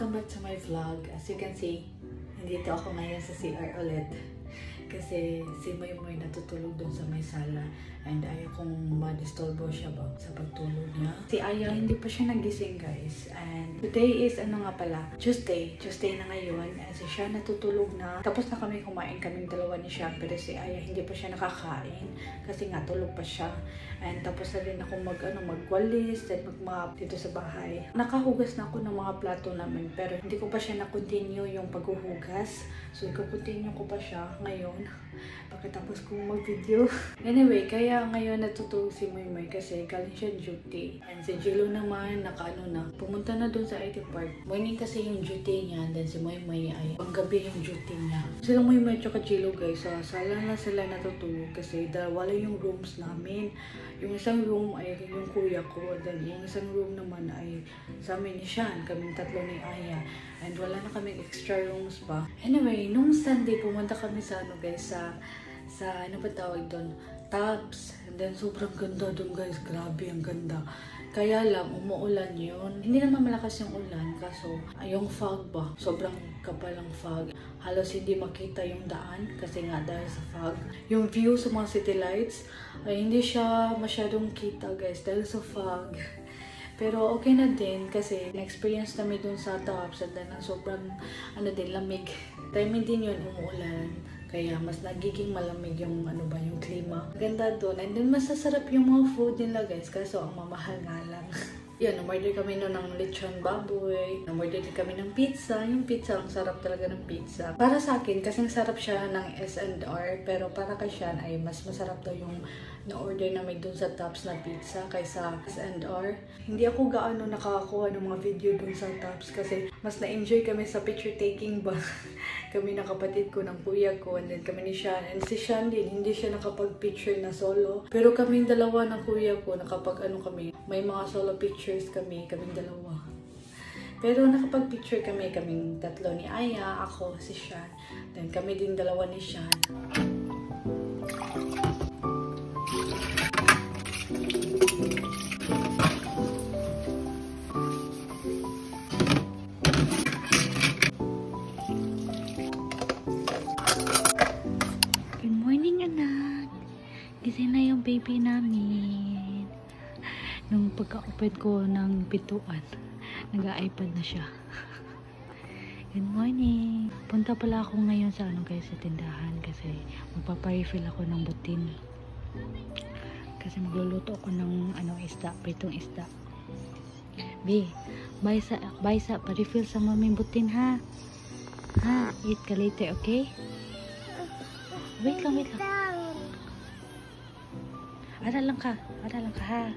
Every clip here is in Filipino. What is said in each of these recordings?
Welcome back to my vlog. As you can see, nandito ako ngayon sa CR ulit. Kasi si Moymoy natutulog doon sa may sala. And ayaw kong ma-disturbo siya ba sa pagtulog niya. Si Aya, hindi pa siya nagising guys. And today is ano nga pala? Tuesday na ngayon. And si siya natutulog na. Tapos na kami kumain kaming dalawa ni siya. Pero si Aya hindi pa siya nakakain. Kasi nga tulog pa siya. And tapos na rin ako magwalis. Then mag-mop dito sa bahay. Nakahugas na ako ng mga plato namin. Pero hindi ko pa siya na-continue yung paghuhugas. So i-continue ko pa siya ngayon. Pagkatapos kong mag-video. Anyway, kaya ngayon natutulog si Moymoy kasi galing siya duty. And si Jilo naman, pumunta na doon sa IT Park. Morning kasi yung duty niya, then si Moymoy ay panggabi yung duty niya. Sila Moymoy at Jilo guys, sa sala na sila natutulog kasi wala yung rooms namin. Yung isang room ay yung kuya ko, then yung isang room naman ay sa amin ni Sean, kaming tatlo ni Aya. And wala na kaming extra rooms pa. Anyway, nung Sunday, pumunta kami sa guys, sa ano ba tawag doon? Tops. And then sobrang ganda doon guys. Grabe, ang ganda. Kaya lang, umuulan yun. Hindi naman malakas yung ulan. Kaso, yung fog ba? Sobrang kapal ang fog. Halos hindi makita yung daan. Kasi nga dahil sa fog. Yung view sa mga city lights, ay hindi siya masyadong kita guys. Dahil sa fog. Pero okay na din kasi na-experience namin dun sa Tops and then sobrang lamig. Timing din yun, umuulan. Kaya mas nagiging malamig yung yung klima. Ganda doon. And then masasarap yung mga food nila guys. Kaso ang mamahal nga lang. Yan, namorder kami ng lechon baboy. Namorder din kami ng pizza. Yung pizza, ang sarap talaga ng pizza. Para sa akin, kasing sarap siya ng S&R. Pero para kay Sean ay mas masarap daw yung na-order namin dun sa Tops na pizza kaysa S&R. Hindi ako gaano nakakakuha ng mga video dun sa Tops kasi mas na-enjoy kami sa picture taking ba. Kami ng kapatid ko, ng kuya ko, and then kami ni Sean. And si Sean din, hindi siya nakapag-picture na solo. Pero kaming dalawa ng kuya ko, kami, may mga solo pictures kaming dalawa. Pero nakapag-picture kaming tatlo ni Aya, ako, si Sean. Then kami din dalawa ni Sean. Gising na yung baby namin. Nung pagka-open ko ng pintuan, nag-iPad na siya. Good morning. Punta pala ako ngayon sa guys, sa tindahan kasi magpapa-refill ako ng butin. Kasi magluluto ako ng isda, pritong isda. B, bye sa pa-refill sa maming butin ha. Ha, eat ka later, okay? Wait lang. Ara lang ka ha.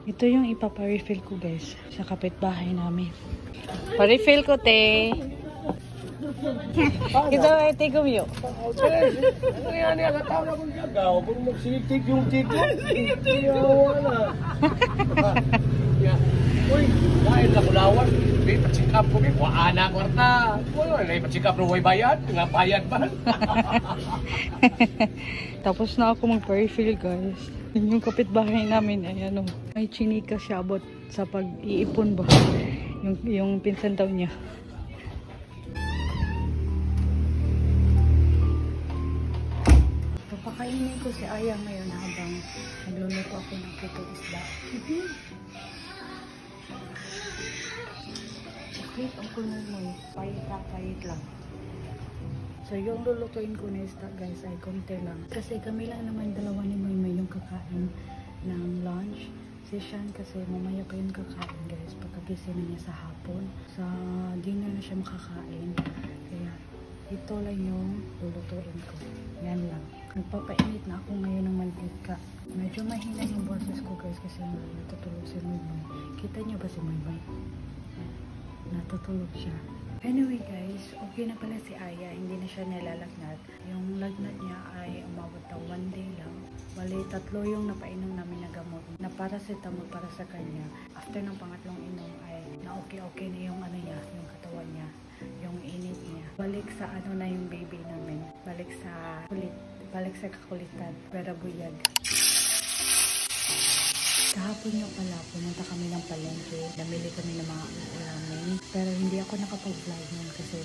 Ito yung ipapa-refill ko guys sa kapitbahay namin. Pa-refill ko te. Ito ay tigom yo. Ano yan ang tao na kung gagaw kung magsitig yung tigom. Wala. Uy, dahil nakulawan. May patsikap ko may waana kwarta. Wala, patsikap na way bayad. Nga bayad ba? Tapos na ako mag-refill guys. Yung kapitbahay namin ay may chinika siya about sa pag-iipon ba. Yung pinsan daw niya. Papakainin ko si Aya ngayon habang nagluluto ako ng pritong isda. Okay, ang kulay mo. Pahit lang. So, yung lulutuin ko na isda guys ay konti lang. Kasi kami lang naman dalawa ni Moymoy yung kakain ng lunch. Si Sean kasi mamaya pa yung kakain guys. Pagkagising na niya sa hapon. Sa dinner na siya makakain. Kaya ito lang yung lulutuin ko. Yan lang. Nagpapainit na ako ngayon ng mantika. Medyo mahina yung boses ko guys kasi natutulog si Moymoy. Kita niyo ba si Moymoy? Natutulog siya. Anyway guys, okay na pala si Aya, hindi na siya nilalagnat. Yung lagnat niya ay umabot ng 1 day lang. Bali, 3 yung napainom namin na gamot. Na paracetamol para sa kanya. After ng pangatlong inom ay na okay na yung niya, yung katawan niya, yung init niya. Balik sa na yung baby namin. Balik sa kakulitan, pero buyag. Kahapon yung pala, pumunta kami ng palengke, namili kami ng mga ulamin. Pero hindi ako nakapag-vlog nun kasi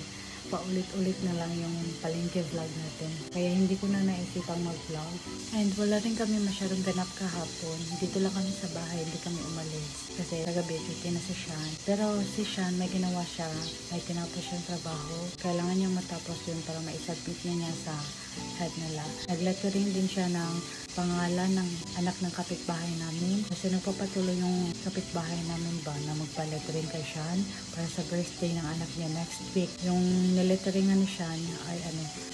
paulit-ulit na lang yung palengke vlog natin. Kaya hindi ko na naisipang mag-vlog. And wala rin kami masyadong ganap kahapon. Dito lang kami sa bahay, hindi kami umalis. Kasi kagabi, duty na si Sean. Pero si Sean, may ginawa siya, may tinapos siyang trabaho. Kailangan niyang matapos yun para maisubmit niya sa head nila. Nag-lettering din siya ng pangalan ng anak ng kapitbahay namin. Kasi nagpapatuloy yung kapitbahay namin ba na magpa-lettering kay Sean para sa birthday ng anak niya next week. Yung niletteringan ni Sean ay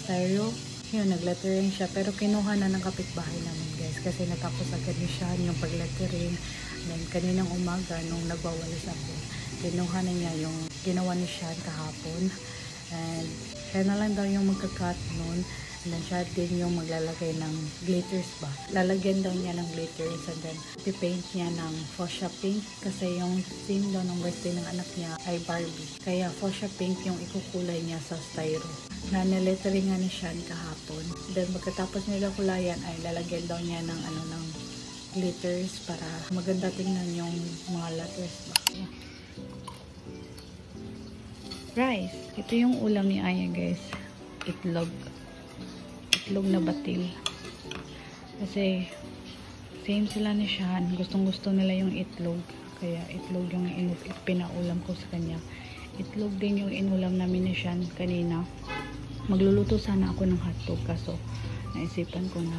tayo. Yun, nag-lettering siya. Pero kinuha na ng kapitbahay namin guys. Kasi natapos agad ni Sean yung pag-lettering. Then kaninang umaga nung nagwawalis ako, kinuha na niya yung ginawa ni Sean kahapon. And siya na lang daw yung magka-cut nun. And then siya din yung maglalagay ng glitters ba. Lalagyan daw niya ng glitters and then pipaint niya ng fuchsia pink. Kasi yung theme daw ng birthday ng anak niya ay Barbie. Kaya fuchsia pink yung ikukulay niya sa styro. Na nilettering nga ni Sean kahapon. Then pagkatapos nila kulayan ay lalagyan daw niya ng ng glitters para maganda tingnan yung mga letters ba. Yeah. Rice. Ito yung ulam ni Aya guys. Itlog na batil. Kasi same sila ni Sean. Gustong gusto nila yung itlog. Kaya itlog yung pinaulam ko sa kanya. Itlog din yung inulam namin ni Sean kanina. Magluluto sana ako ng hotdog. Kaso naisipan ko na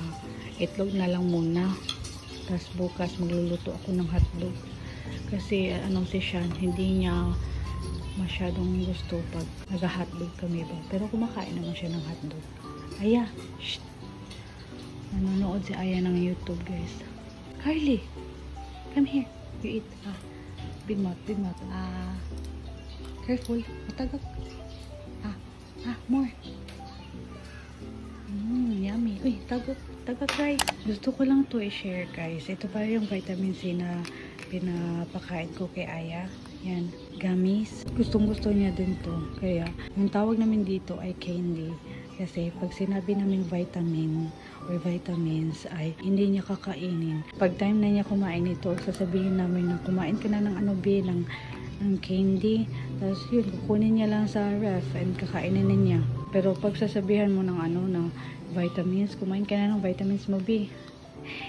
itlog na lang muna. Tapos bukas magluluto ako ng hotdog. Kasi si Sean hindi niya masyadong gusto pag nag-hotdog kami ba. Pero kumakain naman siya ng hotdog. Aya, shh. Nanonood si Aya ng YouTube guys. Carly, come here. You eat. Big mouth. Careful. Matagak. More. Yummy. Uy, tagak guys. Gusto ko lang to i-share guys. Ito pa yung vitamin C na pinapakain ko kay Aya. Yan, gummies. Gustong gusto niya din to. Kaya, yung tawag namin dito ay candy. Kasi pag sinabi namin vitamin or vitamins ay hindi niya kakainin. Pag time na niya kumain ito, sasabihin namin na kumain ka na ng ng candy. Tapos yun, kukunin niya lang sa ref and kakainin na niya. Pero pag sasabihan mo ng ng vitamins, kumain ka na ng vitamins mo, B.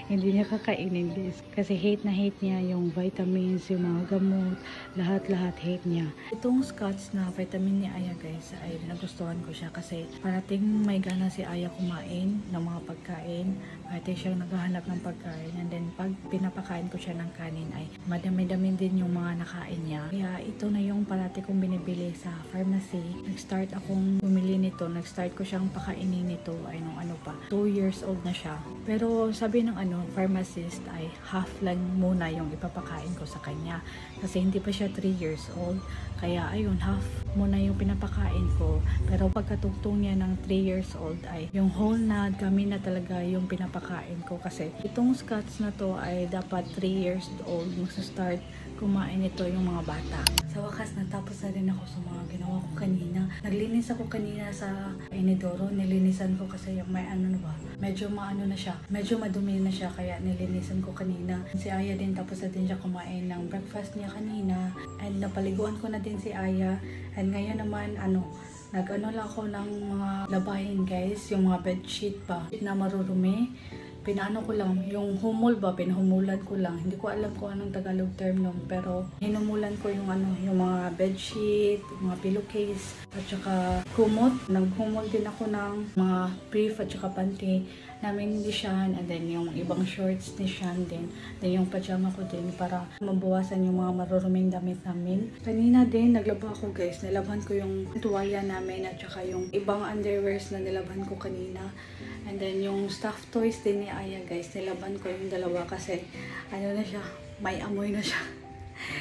Hindi niya kakainin guys. Kasi hate na hate niya yung vitamins, yung mga gamot, lahat hate niya. Itong Scotch na vitamin ni Aya guys ay nagustuhan ko siya kasi parating may gana si Aya kumain ng mga pagkain. Parating siyang naghahanap ng pagkain. And then pag pinapakain ko siya ng kanin ay madami-dami din yung mga nakain niya. Kaya ito na yung parati kong binibili sa pharmacy. Nag-start akong bumili nito. Nag-start ko siyang pakainin nito ay nung 2 years old na siya. Pero sabi ng pharmacist ay half lang muna yung ipapakain ko sa kanya. Kasi hindi pa siya 3 years old. Kaya ayun, half muna yung pinapakain ko. Pero pagkatugtong niya ng 3 years old ay yung whole na kami na talaga yung pinapakain ko. Kasi itong Scots na to ay dapat 3 years old magsa-start kumain ito yung mga bata. Sa wakas, natapos na rin ako sa mga ginawa ko kanina. Naglinis ako kanina sa inidoro. Nilinisan ko kasi yung may medyo na siya. Medyo madumi na siya kaya nilinisan ko kanina. Si Aya din, tapos na din siya kumain ng breakfast niya kanina. And napaliguan ko na din si Aya. And ngayon naman, nag-ano lang ako ng mga labahin guys. Yung mga bedsheet pa na marurumi. Pinaano ko lang, yung humol ba, pinahumulan ko lang. Hindi ko alam kung anong Tagalog term nun, pero hinumulan ko yung yung mga bedsheet, mga pillowcase, at saka kumot. Naghumol din ako ng mga brief at saka panty namin ni Sean, and then yung ibang shorts ni Sean din. Then yung pajama ko din para mabawasan yung mga maruruming damit namin. Kanina din, naglaba ako guys. Nilabhan ko yung tuwalya namin at saka yung ibang underwears na nilabhan ko kanina. And then yung stuffed toys din ni Aya guys, nilaban ko yung dalawa kasi na siya, may amoy na siya.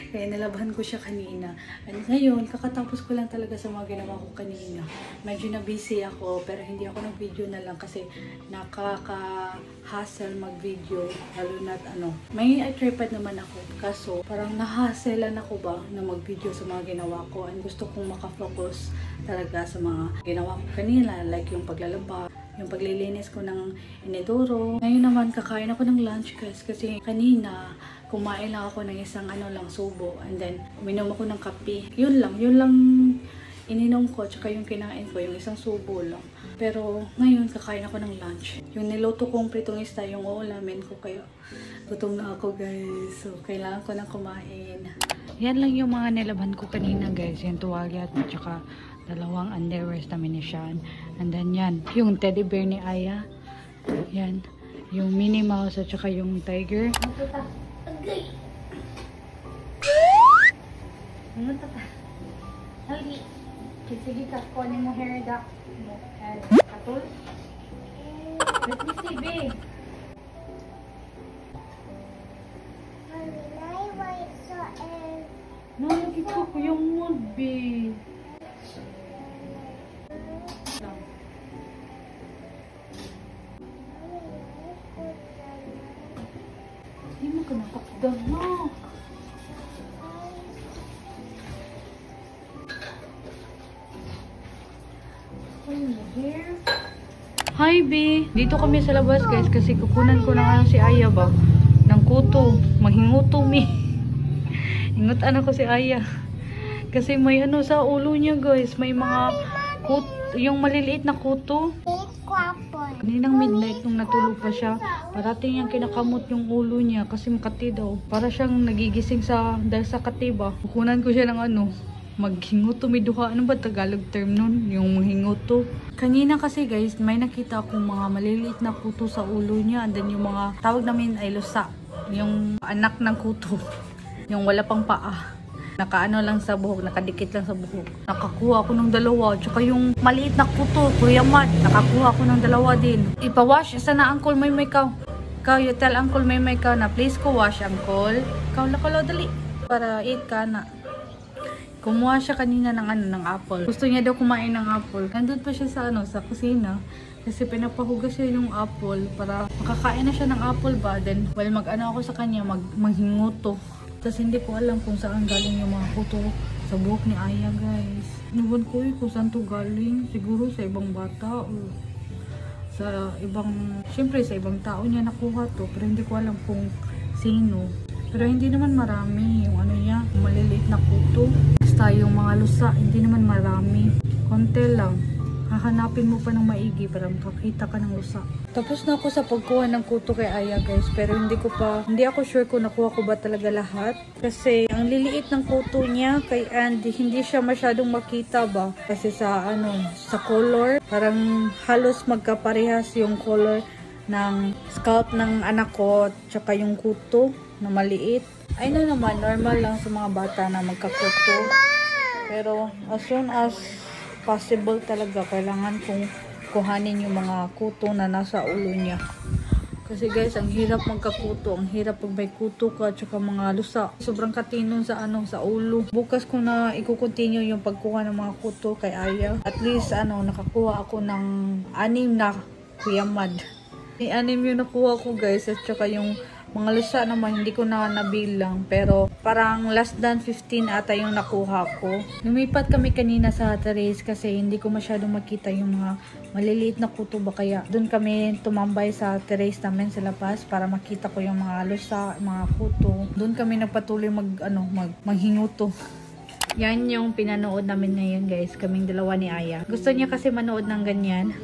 Kaya nilaban ko siya kanina. And ngayon, kakatapos ko lang talaga sa mga ginawa ko kanina. Medyo na busy ako, pero hindi ako nag-video na lang kasi nakaka-hassle mag-video. Lalo na't may tripod naman ako. Kaso, parang nahasslean ako ba na mag-video sa mga ginawa ko. And gusto kong makafocus talaga sa mga ginawa ko kanina. Like yung paglalaba, yung paglilinis ko ng inidoro. Ngayon naman, kakain ako ng lunch guys kasi kanina kumain lang ako ng isang subo. And then, uminom ako ng kape. Yun lang ininom ko. Tsaka yung kinain ko, yung isang subo lang. Pero ngayon, kakain ako ng lunch. Yung niluto kong pritong isda, yung uulamin ko kayo. Gutom na ako guys. So, kailangan ko na kumain. Yan lang yung mga nilaban ko kanina guys. Yung tuwalya at tsaka dalawang underwears namin ni Sean. And then yan, yung teddy bear ni Aya. Yan. Yung Minnie Mouse at saka yung tiger. Ano to ta? Halgi. Sige ka, kunin mo hair duct mo. Katul. Let me see, babe. No, nakita ko yung mood, babe. Hindi mo ka natakdan na. Hi, B. Dito kami sa labas, guys, kasi kukunan ko ng si Aya ba? Ng kuto. Maghinguto, mi. Ingutan ako si Aya. Kasi may sa ulo niya, guys. May mga yung maliliit na kuto. Kaninang midnight nung natulog pa siya, parating niyang kinakamot yung ulo niya kasi makati daw. Para siyang nagigising dahil sa katiba. Kukunan ko siya ng maghinguto, may duha. Ano ba Tagalog term nun? Yung maghinguto. Kanina kasi guys, may nakita akong mga maliliit na kuto sa ulo niya. And then yung mga tawag namin ay lusa. Yung anak ng kuto. Yung wala pang paa. Nakaano lang sa buhok, nakadikit lang sa buhok. Nakakuha ako ng dalawa. Tsaka yung maliit na kuto, Kuya Matt, nakakuha ako ng dalawa din. Ipawash, isa na Uncle May Kaw. Kaw, you tell Uncle May Kaw na please ko wash, Uncle. Kaw lakalo, dali. Para eat ka na. Kumuha siya kanina ng apple. Gusto niya daw kumain ng apple. Nandun pa siya sa kusina. Kasi pinapahugas siya yung apple para makakain na siya ng apple ba. Then, while ako sa kanya, manghinguto. Tapos hindi ko alam kung saan galing yung mga kuto sa buhok ni Aya, guys. Inuwan ko kung saan to galing. Siguro sa ibang bata o sa ibang, syempre sa ibang tao niya nakuha to. Pero hindi ko alam kung sino. Pero hindi naman marami yung niya, maliliit na kuto. Basta yung mga lusa, hindi naman marami. Konti lang. Hahanapin mo pa ng maigi para makakita ka ng lusa. Tapos na ako sa pagkuha ng kuto kay Aya, guys. Pero hindi ako sure kung nakuha ko ba talaga lahat. Kasi ang liliit ng kuto niya kay Andy, hindi siya masyadong makita ba. Kasi sa color, parang halos magkaparehas yung color ng scalp ng anak ko tsaka yung kuto na maliit. Ay naman, normal lang sa mga bata na magkakuto. Pero as soon as possible talaga, kailangan kong kuhanin yung mga kuto na nasa ulo niya. Kasi guys, ang hirap magkakuto. Ang hirap pag may kuto ka tsaka mga lusa. Sobrang katinon sa ulo. Bukas ko na i-continue yung pagkuha ng mga kuto kay Aya. At least nakakuha ako ng 6 na Kuya Mad. 6 yung nakuha ko, guys. At tsaka yung mga lusa naman, hindi ko na nabilang. Pero parang less than 15 ata yung nakuha ko. Lumipat kami kanina sa terrace kasi hindi ko masyadong makita yung mga maliliit na kuto ba. Kaya doon kami tumambay sa terrace namin sa labas para makita ko yung mga lusa, mga kuto. Doon kami nagpatuloy manghinguto. Yan yung pinanood namin ngayon, guys. Kaming dalawa ni Aya. Gusto niya kasi manood ng ganyan.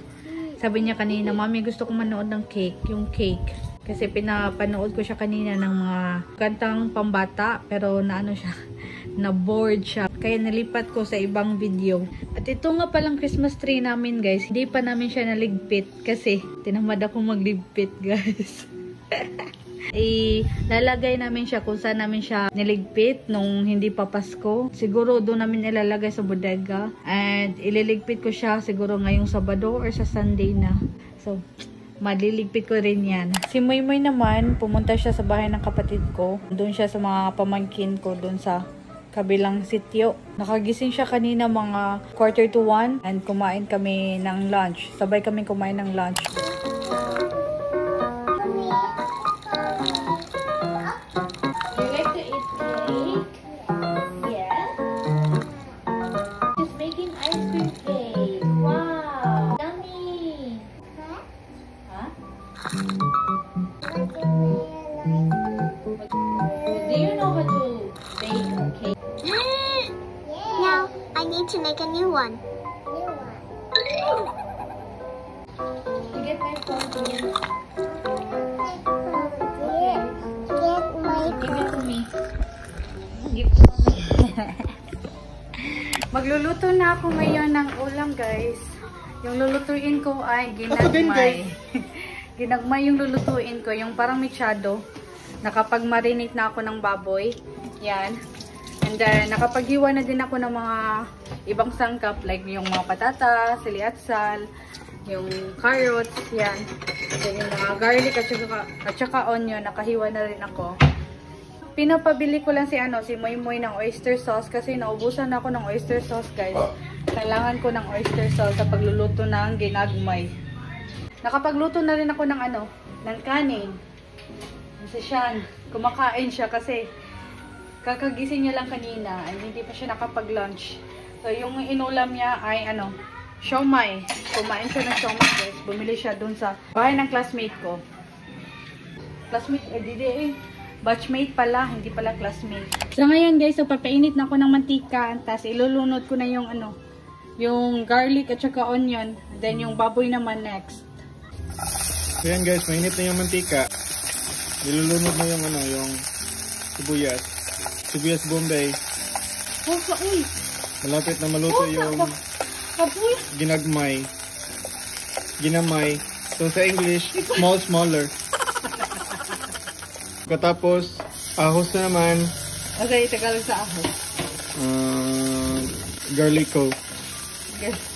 Sabi niya kanina, Mami, gusto ko manood ng cake. Yung cake. Kasi pinapanood ko siya kanina ng mga kantang pambata. Pero na-bored siya. Kaya nalipat ko sa ibang video. At ito nga palang Christmas tree namin, guys. Hindi pa namin siya naligpit. Kasi tinamad ako magligpit, guys. Ilalagay namin siya kung saan namin siya niligpit nung hindi pa Pasko. Siguro doon namin ilalagay sa bodega. And ililigpit ko siya siguro ngayong Sabado or sa Sunday na. So, maliligpit ko rin yan. Si Moymoy naman, pumunta siya sa bahay ng kapatid ko. Doon siya sa mga pamangkin ko doon sa kabilang sityo. Nakagising siya kanina mga 1:45 and kumain kami ng lunch. Sabay kami kumain ng lunch. You like to eat cake? Yeah. She's making ice cream cake. Wow. Yummy. Huh? Do you know how to bake a cake? No, I need to make a new one. You get my phone, please. Get my Give it to me. Magluluto na ako ngayon ng ulam, guys. Yung lulutuin ko ay ginagmay. Ginagmay yung lulutuin ko, yung parang mechado. Nakapag-marinate na ako ng baboy. Yan. And then, nakapaghiwa na din ako ng mga ibang sangkap, like yung mga patata, sili at sal, yung carrots, yan. Then, yung mga garlic at saka onion, nakahiwa na rin ako. Pinapabili ko lang si Moy Moy ng oyster sauce kasi naubusan ako ng oyster sauce, guys. Kailangan ko ng oyster sauce sa pagluluto ng ginagmay. Nakapagluto na rin ako ng ng kanin. Si Sean, kumakain siya kasi kakagising niya lang kanina and hindi pa siya nakapag-lunch. So yung inulam niya ay siomai. Kumain siya ng siomai, guys. Bumili siya dun sa bahay ng classmate ko. Classmate, batchmate pala, hindi pala classmate. So ngayon, guys, so papainit na ako ng mantika, tapos ilulunod ko na yung yung garlic at saka onion, then yung baboy naman next. So yan, guys, mainit na yung mantika. Nilulunod na yung yung sibuyas. Sibuyas Bombay. Uy! Malapit na maluto yung ginagmay. Ginamay. So sa English, smaller. Katapos, ahos na naman. Okay, Tagalog sa ahos. Garlico. Yes.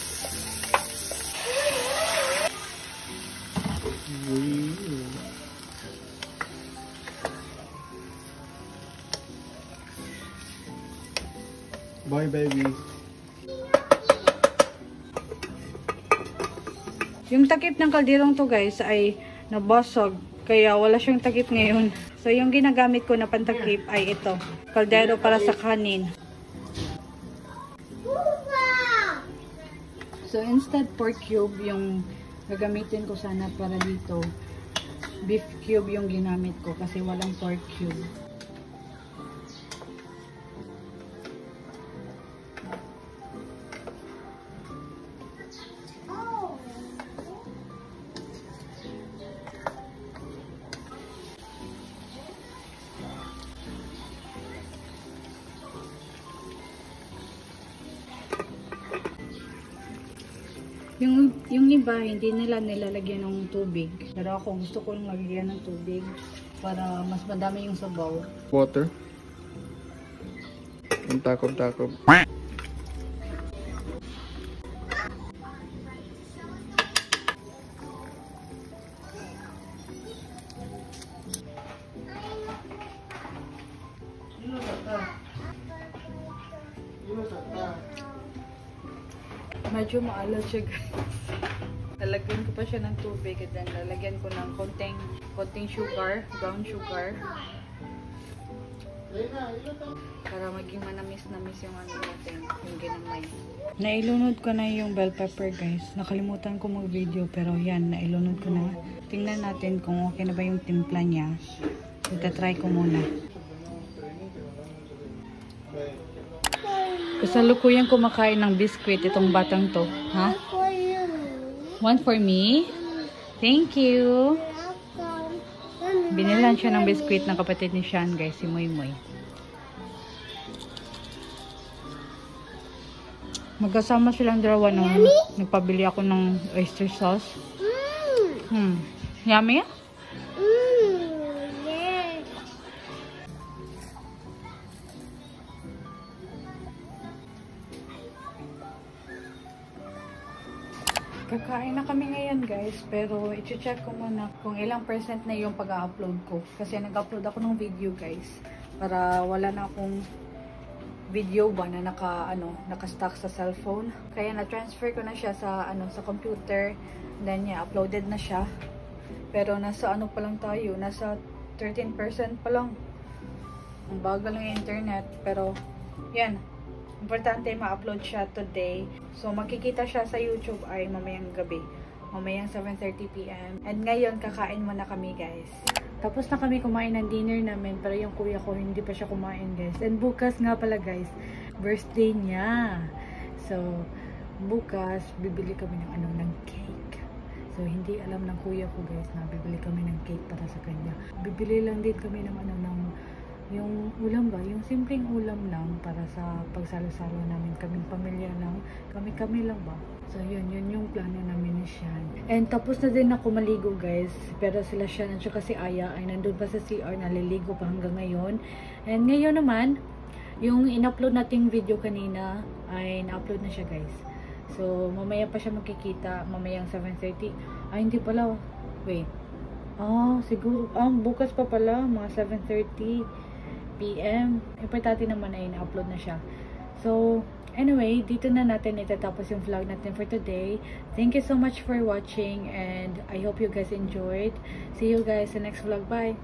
Bye, baby. Yung takip ng kalderong to, guys, ay nabasag. Kaya wala siyang takip ngayon. So, yung ginagamit ko na pantakip ay ito. Kaldero para sa kanin. So, instead pork cube yung gagamitin ko sana para dito. Beef cube yung ginamit ko kasi walang pork cube. Yung iba, hindi nila nilalagyan ng tubig. Pero ako, gusto ko lang lagyan ng tubig para mas madami yung sabaw. Water. Ang takob-takob. Medyo maalat siya, guys. Lalagyan ko pa siya ng tubig at then lalagyan ko ng konting sugar, brown sugar. Para maging manamis-namis yung natin, yung ginamay. Nailunod ko na yung bell pepper, guys. Nakalimutan ko mag-video pero yan, nailunod ko na. Tingnan natin kung okay na ba yung timpla niya. Itatry ko muna. Kasalukuyan kumakain ng biskwit itong batang to. Ha? One for me? Thank you. Binilan siya ng biskwit ng kapatid ni Sean, guys, si Moy Moy. Magkasama silang dalawa nung nagpabili ako ng oyster sauce. Yummy? Kakain na kami ngayon, guys, pero i-check ko muna kung ilang percent na yung pag-upload ko. Kasi nag-upload ako ng video, guys, para wala na akong video ba na naka-stock sa cellphone. Kaya na-transfer ko na siya sa sa computer. Then uploaded na siya. Pero nasa pa lang tayo, nasa 13% pa lang. Ang bagal ng internet, pero yan. Importante ma-upload siya today. So, makikita siya sa YouTube ay mamayang gabi. Mamayang 7:30 p.m. And ngayon, kakain muna kami, guys. Tapos na kami kumain ng dinner namin, pero yung kuya ko hindi pa siya kumain, guys. And bukas nga pala, guys, birthday niya. So, bukas, bibili kami ng cake. So, hindi alam ng kuya ko, guys, na bibili kami ng cake para sa kanya. Bibili lang din kami ng yung ulam ba? Yung simpleng ulam lang para sa pagsalo-salo namin. Kaming pamilya lang. Kami lang ba? So, yun yung plano namin ni Sian. And tapos na din ako maligo, guys. Pero sila Sian at saka si Aya ay nandun pa sa CR, naliligo pa hanggang ngayon. And ngayon naman, yung in-upload nating video kanina ay na-upload na siya, guys. So, mamaya pa siya makikita. Mamayang 7:30. Ay, hindi pala. Wait. Siguro. Bukas pa pala. Mga 7:30 p.m. Importante naman ay na-upload na siya. So, anyway, dito na natin itatapos yung vlog natin for today. Thank you so much for watching and I hope you guys enjoyed. See you guys sa next vlog. Bye!